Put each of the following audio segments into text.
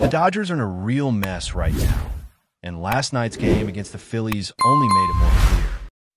The Dodgers are in a real mess right now, and last night's game against the Phillies only made it more clear.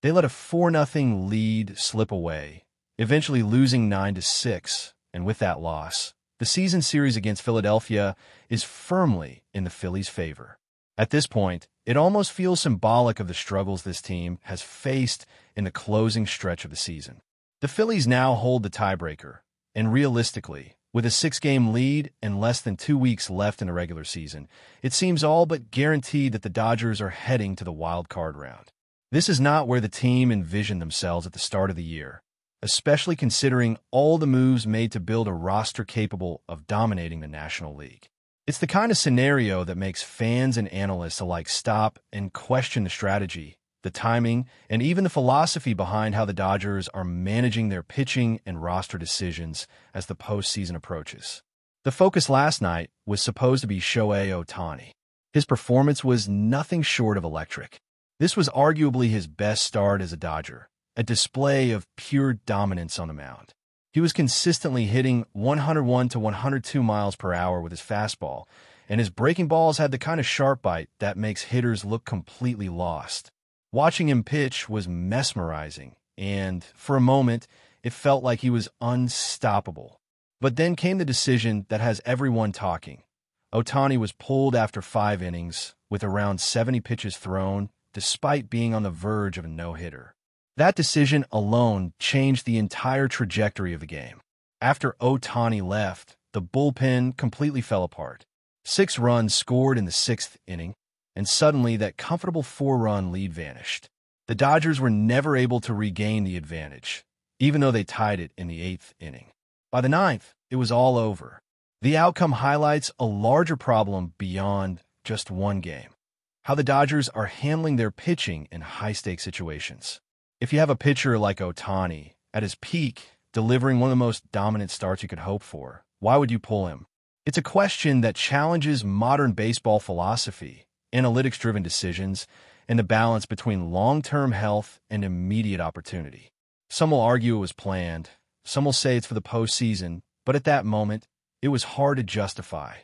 They let a 4-0 lead slip away, eventually losing 9-6, and with that loss, the season series against Philadelphia is firmly in the Phillies' favor. At this point, it almost feels symbolic of the struggles this team has faced in the closing stretch of the season. The Phillies now hold the tiebreaker, and realistically, with a 6-game lead and less than 2 weeks left in the regular season, it seems all but guaranteed that the Dodgers are heading to the wild card round. This is not where the team envisioned themselves at the start of the year, especially considering all the moves made to build a roster capable of dominating the National League. It's the kind of scenario that makes fans and analysts alike stop and question the strategy, the timing, and even the philosophy behind how the Dodgers are managing their pitching and roster decisions as the postseason approaches. The focus last night was supposed to be Shohei Ohtani. His performance was nothing short of electric. This was arguably his best start as a Dodger, a display of pure dominance on the mound. He was consistently hitting 101 to 102 miles per hour with his fastball, and his breaking balls had the kind of sharp bite that makes hitters look completely lost. Watching him pitch was mesmerizing, and for a moment, it felt like he was unstoppable. But then came the decision that has everyone talking. Ohtani was pulled after 5 innings, with around 70 pitches thrown, despite being on the verge of a no-hitter. That decision alone changed the entire trajectory of the game. After Ohtani left, the bullpen completely fell apart. 6 runs scored in the 6th inning, and suddenly that comfortable 4-run lead vanished. The Dodgers were never able to regain the advantage, even though they tied it in the 8th inning. By the 9th, it was all over. The outcome highlights a larger problem beyond just one game: how the Dodgers are handling their pitching in high-stakes situations. If you have a pitcher like Ohtani, at his peak, delivering one of the most dominant starts you could hope for, why would you pull him? It's a question that challenges modern baseball philosophy, analytics-driven decisions, and the balance between long-term health and immediate opportunity. Some will argue it was planned, some will say it's for the postseason, but at that moment, it was hard to justify.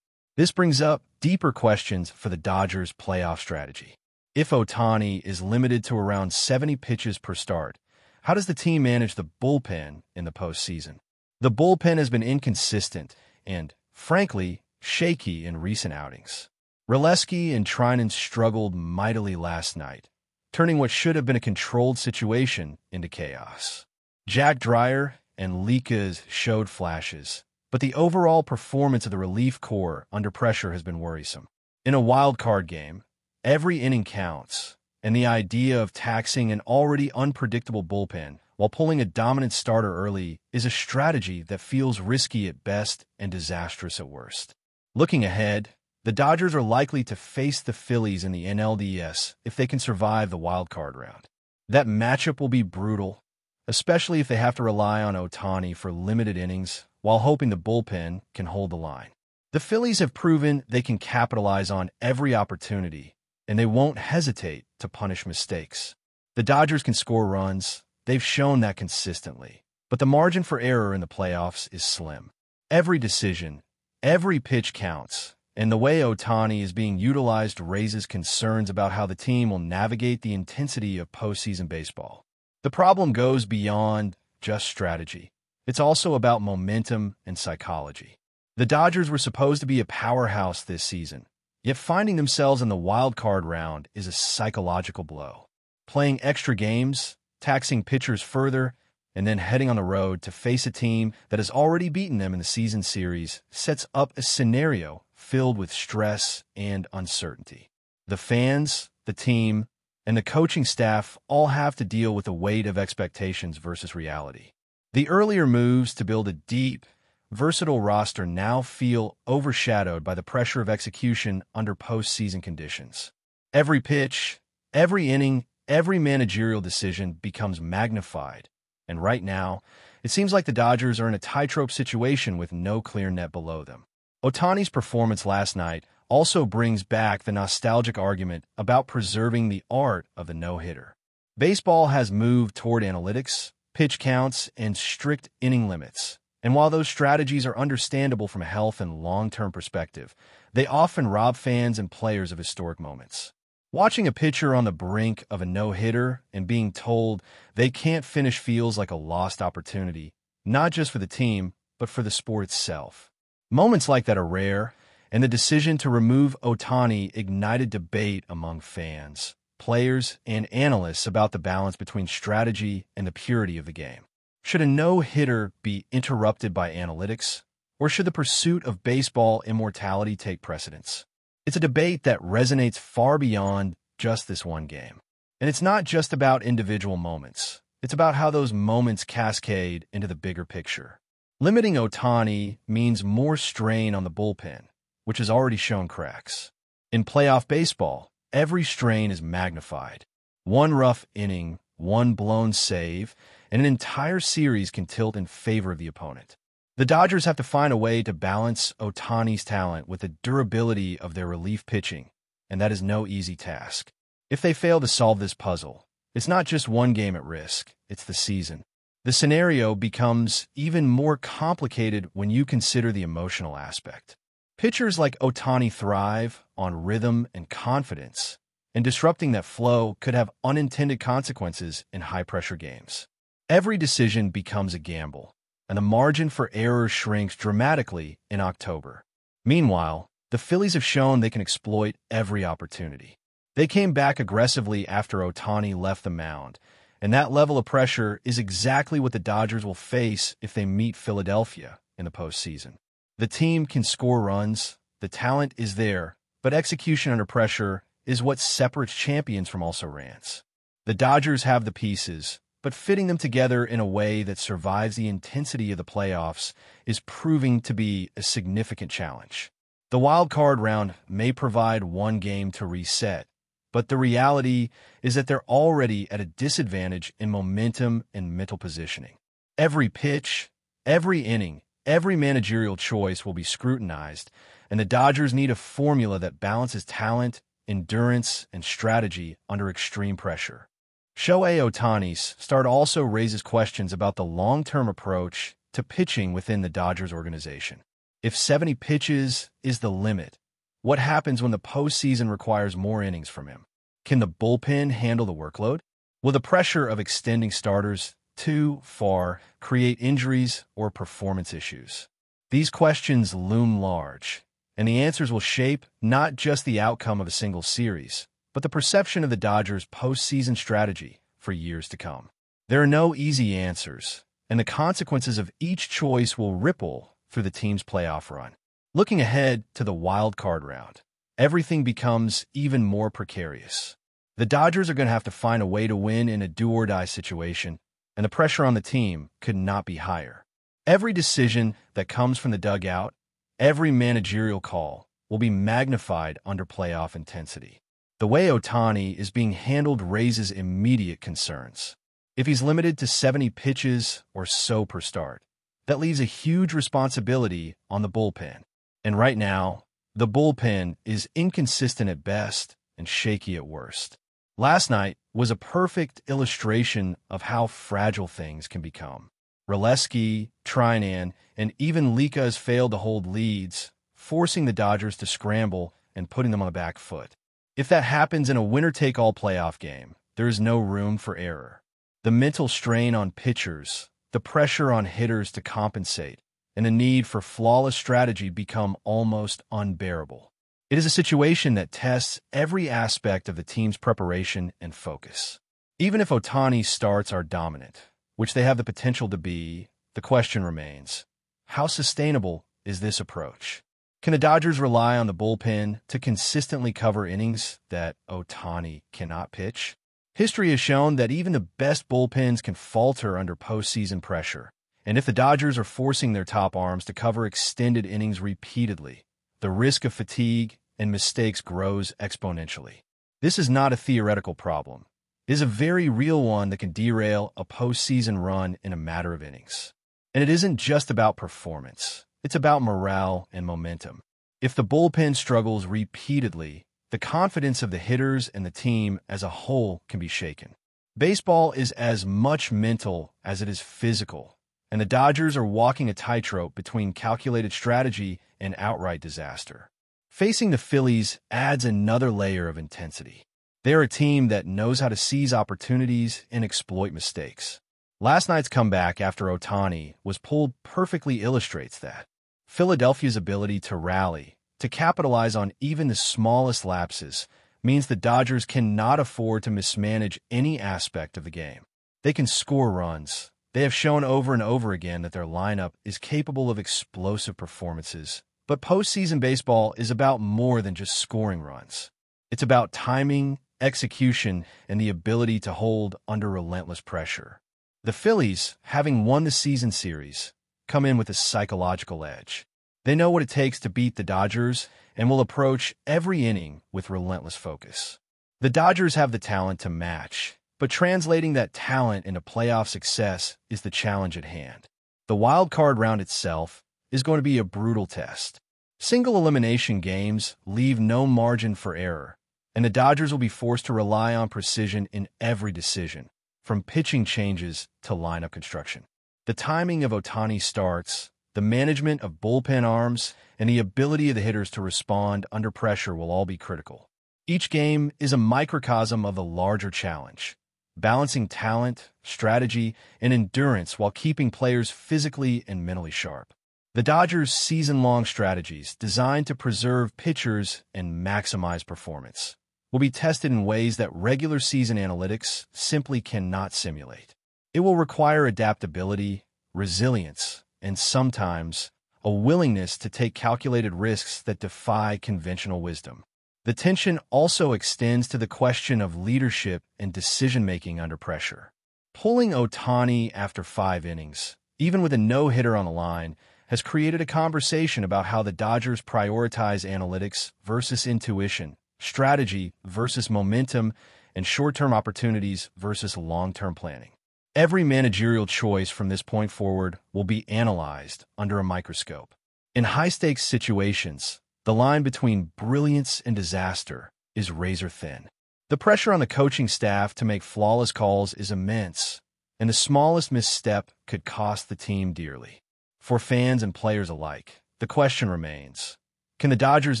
This brings up deeper questions for the Dodgers' playoff strategy. If Ohtani is limited to around 70 pitches per start, how does the team manage the bullpen in the postseason? The bullpen has been inconsistent and, frankly, shaky in recent outings. Raleski and Trinan struggled mightily last night, turning what should have been a controlled situation into chaos. Jack Dreyer and Likas showed flashes, but the overall performance of the relief corps under pressure has been worrisome. In a wild card game, every inning counts, and the idea of taxing an already unpredictable bullpen while pulling a dominant starter early is a strategy that feels risky at best and disastrous at worst. Looking ahead, the Dodgers are likely to face the Phillies in the NLDS if they can survive the wildcard round. That matchup will be brutal, especially if they have to rely on Ohtani for limited innings while hoping the bullpen can hold the line. The Phillies have proven they can capitalize on every opportunity, and they won't hesitate to punish mistakes. The Dodgers can score runs. They've shown that consistently. But the margin for error in the playoffs is slim. Every decision, every pitch counts, and the way Ohtani is being utilized raises concerns about how the team will navigate the intensity of postseason baseball. The problem goes beyond just strategy. It's also about momentum and psychology. The Dodgers were supposed to be a powerhouse this season, yet finding themselves in the wild card round is a psychological blow. Playing extra games, taxing pitchers further, and then heading on the road to face a team that has already beaten them in the season series sets up a scenario filled with stress and uncertainty. The fans, the team, and the coaching staff all have to deal with the weight of expectations versus reality. The earlier moves to build a deep, versatile roster now feel overshadowed by the pressure of execution under postseason conditions. Every pitch, every inning, every managerial decision becomes magnified, and right now, it seems like the Dodgers are in a tightrope situation with no clear net below them. Ohtani's performance last night also brings back the nostalgic argument about preserving the art of the no-hitter. Baseball has moved toward analytics, pitch counts, and strict inning limits, And while those strategies are understandable from a health and long-term perspective, they often rob fans and players of historic moments. Watching a pitcher on the brink of a no-hitter and being told they can't finish feels like a lost opportunity, not just for the team, but for the sport itself. Moments like that are rare, and the decision to remove Ohtani ignited debate among fans, players, and analysts about the balance between strategy and the purity of the game. Should a no-hitter be interrupted by analytics, or should the pursuit of baseball immortality take precedence? It's a debate that resonates far beyond just this one game. And it's not just about individual moments. It's about how those moments cascade into the bigger picture. Limiting Ohtani means more strain on the bullpen, which has already shown cracks. In playoff baseball, every strain is magnified. One rough inning, one blown save, and an entire series can tilt in favor of the opponent. The Dodgers have to find a way to balance Ohtani's talent with the durability of their relief pitching, and that is no easy task. If they fail to solve this puzzle, it's not just one game at risk, it's the season. The scenario becomes even more complicated when you consider the emotional aspect. Pitchers like Ohtani thrive on rhythm and confidence, and disrupting that flow could have unintended consequences in high-pressure games. Every decision becomes a gamble, and the margin for error shrinks dramatically in October. Meanwhile, the Phillies have shown they can exploit every opportunity. They came back aggressively after Ohtani left the mound, and that level of pressure is exactly what the Dodgers will face if they meet Philadelphia in the postseason. The team can score runs, the talent is there, but execution under pressure is what separates champions from also-rans. The Dodgers have the pieces, but fitting them together in a way that survives the intensity of the playoffs is proving to be a significant challenge. The wild card round may provide one game to reset, but the reality is that they're already at a disadvantage in momentum and mental positioning. Every pitch, every inning, every managerial choice will be scrutinized, and the Dodgers need a formula that balances talent, endurance, and strategy under extreme pressure. Shohei Ohtani's start also raises questions about the long-term approach to pitching within the Dodgers organization. If 70 pitches is the limit, what happens when the postseason requires more innings from him? Can the bullpen handle the workload? Will the pressure of extending starters too far create injuries or performance issues? These questions loom large, and the answers will shape not just the outcome of a single series, but the perception of the Dodgers' postseason strategy for years to come. There are no easy answers, and the consequences of each choice will ripple through the team's playoff run. Looking ahead to the wild card round, everything becomes even more precarious. The Dodgers are going to have to find a way to win in a do-or-die situation, and the pressure on the team could not be higher. Every decision that comes from the dugout, every managerial call, will be magnified under playoff intensity. The way Ohtani is being handled raises immediate concerns. If he's limited to 70 pitches or so per start, that leaves a huge responsibility on the bullpen. And right now, the bullpen is inconsistent at best and shaky at worst. Last night was a perfect illustration of how fragile things can become. Raleski, Trinan, and even Lika has failed to hold leads, forcing the Dodgers to scramble and putting them on the back foot. If that happens in a winner-take-all playoff game, there is no room for error. The mental strain on pitchers, the pressure on hitters to compensate, and the need for flawless strategy become almost unbearable. It is a situation that tests every aspect of the team's preparation and focus. Even if Ohtani's starts are dominant, which they have the potential to be, the question remains, how sustainable is this approach? Can the Dodgers rely on the bullpen to consistently cover innings that Ohtani cannot pitch? History has shown that even the best bullpens can falter under postseason pressure, and if the Dodgers are forcing their top arms to cover extended innings repeatedly, the risk of fatigue and mistakes grows exponentially. This is not a theoretical problem. It is a very real one that can derail a postseason run in a matter of innings. And it isn't just about performance. It's about morale and momentum. If the bullpen struggles repeatedly, the confidence of the hitters and the team as a whole can be shaken. Baseball is as much mental as it is physical, and the Dodgers are walking a tightrope between calculated strategy and outright disaster. Facing the Phillies adds another layer of intensity. They're a team that knows how to seize opportunities and exploit mistakes. Last night's comeback after Ohtani was pulled perfectly illustrates that. Philadelphia's ability to rally, to capitalize on even the smallest lapses, means the Dodgers cannot afford to mismanage any aspect of the game. They can score runs. They have shown over and over again that their lineup is capable of explosive performances. But postseason baseball is about more than just scoring runs. It's about timing, execution, and the ability to hold under relentless pressure. The Phillies, having won the season series, come in with a psychological edge. They know what it takes to beat the Dodgers and will approach every inning with relentless focus. The Dodgers have the talent to match, but translating that talent into playoff success is the challenge at hand. The wild card round itself is going to be a brutal test. Single elimination games leave no margin for error, and the Dodgers will be forced to rely on precision in every decision, from pitching changes to lineup construction. The timing of Ohtani's starts, the management of bullpen arms, and the ability of the hitters to respond under pressure will all be critical. Each game is a microcosm of the larger challenge, balancing talent, strategy, and endurance while keeping players physically and mentally sharp. The Dodgers' season-long strategies, designed to preserve pitchers and maximize performance, will be tested in ways that regular season analytics simply cannot simulate. It will require adaptability, resilience, and sometimes a willingness to take calculated risks that defy conventional wisdom. The tension also extends to the question of leadership and decision-making under pressure. Pulling Ohtani after 5 innings, even with a no-hitter on the line, has created a conversation about how the Dodgers prioritize analytics versus intuition, strategy versus momentum, and short-term opportunities versus long-term planning. Every managerial choice from this point forward will be analyzed under a microscope. In high-stakes situations, the line between brilliance and disaster is razor-thin. The pressure on the coaching staff to make flawless calls is immense, and the smallest misstep could cost the team dearly. For fans and players alike, the question remains, can the Dodgers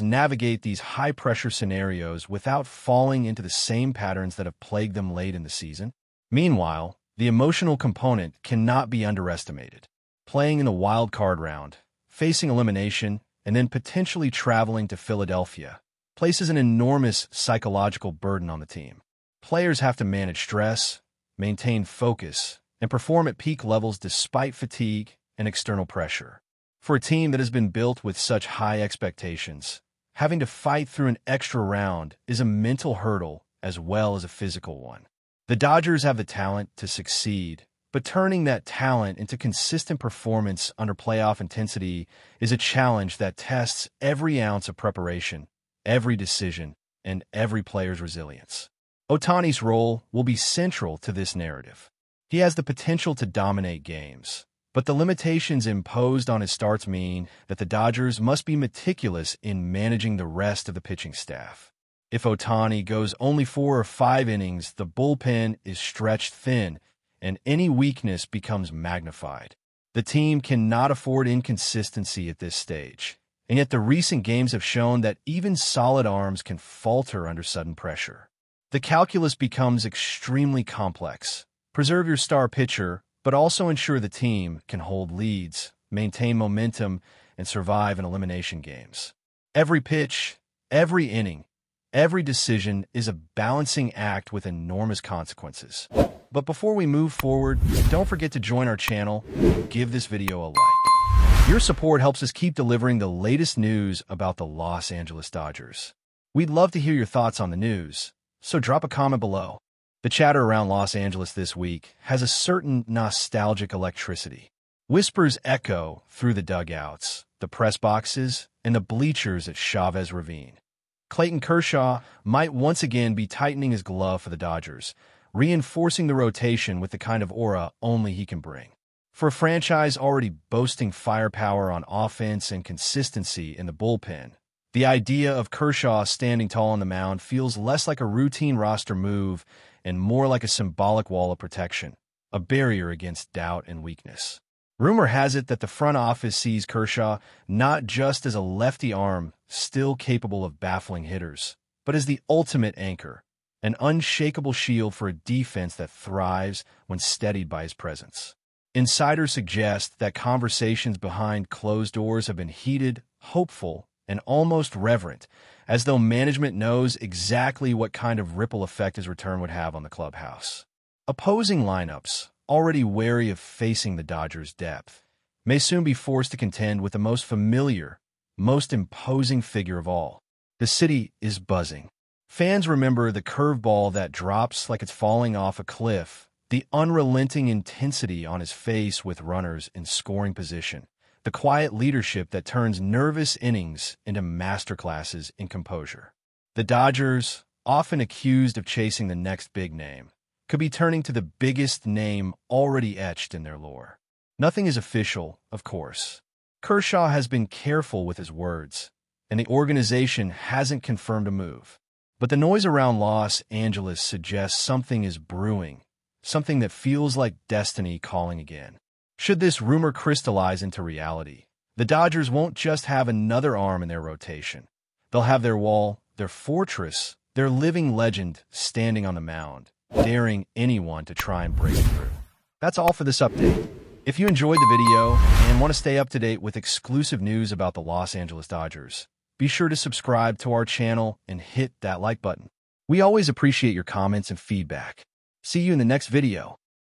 navigate these high-pressure scenarios without falling into the same patterns that have plagued them late in the season? Meanwhile, the emotional component cannot be underestimated. Playing in the wild card round, facing elimination, and then potentially traveling to Philadelphia places an enormous psychological burden on the team. Players have to manage stress, maintain focus, and perform at peak levels despite fatigue and external pressure. For a team that has been built with such high expectations, having to fight through an extra round is a mental hurdle as well as a physical one. The Dodgers have the talent to succeed, but turning that talent into consistent performance under playoff intensity is a challenge that tests every ounce of preparation, every decision, and every player's resilience. Ohtani's role will be central to this narrative. He has the potential to dominate games, but the limitations imposed on his starts mean that the Dodgers must be meticulous in managing the rest of the pitching staff. If Ohtani goes only 4 or 5 innings, the bullpen is stretched thin, and any weakness becomes magnified. The team cannot afford inconsistency at this stage, and yet the recent games have shown that even solid arms can falter under sudden pressure. The calculus becomes extremely complex. Preserve your star pitcher, but also ensure the team can hold leads, maintain momentum, and survive in elimination games. Every pitch, every inning, every decision is a balancing act with enormous consequences. But before we move forward, don't forget to join our channel and give this video a like. Your support helps us keep delivering the latest news about the Los Angeles Dodgers. We'd love to hear your thoughts on the news, so drop a comment below. The chatter around Los Angeles this week has a certain nostalgic electricity. Whispers echo through the dugouts, the press boxes, and the bleachers at Chavez Ravine. Clayton Kershaw might once again be tightening his glove for the Dodgers, reinforcing the rotation with the kind of aura only he can bring. For a franchise already boasting firepower on offense and consistency in the bullpen, the idea of Kershaw standing tall on the mound feels less like a routine roster move and more like a symbolic wall of protection, a barrier against doubt and weakness. Rumor has it that the front office sees Kershaw not just as a lefty arm still capable of baffling hitters, but as the ultimate anchor, an unshakable shield for a defense that thrives when steadied by his presence. Insiders suggest that conversations behind closed doors have been heated, hopeful, and almost reverent, as though management knows exactly what kind of ripple effect his return would have on the clubhouse. Opposing lineups, already wary of facing the Dodgers' depth, may soon be forced to contend with the most familiar, most imposing figure of all. The city is buzzing. Fans remember the curveball that drops like it's falling off a cliff, the unrelenting intensity on his face with runners in scoring position, the quiet leadership that turns nervous innings into masterclasses in composure. The Dodgers, often accused of chasing the next big name, could be turning to the biggest name already etched in their lore. Nothing is official, of course. Kershaw has been careful with his words, and the organization hasn't confirmed a move. But the noise around Los Angeles suggests something is brewing, something that feels like destiny calling again. Should this rumor crystallize into reality, the Dodgers won't just have another arm in their rotation. They'll have their wall, their fortress, their living legend standing on the mound, daring anyone to try and break through. That's all for this update. If you enjoyed the video and want to stay up to date with exclusive news about the Los Angeles Dodgers, be sure to subscribe to our channel and hit that like button. We always appreciate your comments and feedback. See you in the next video.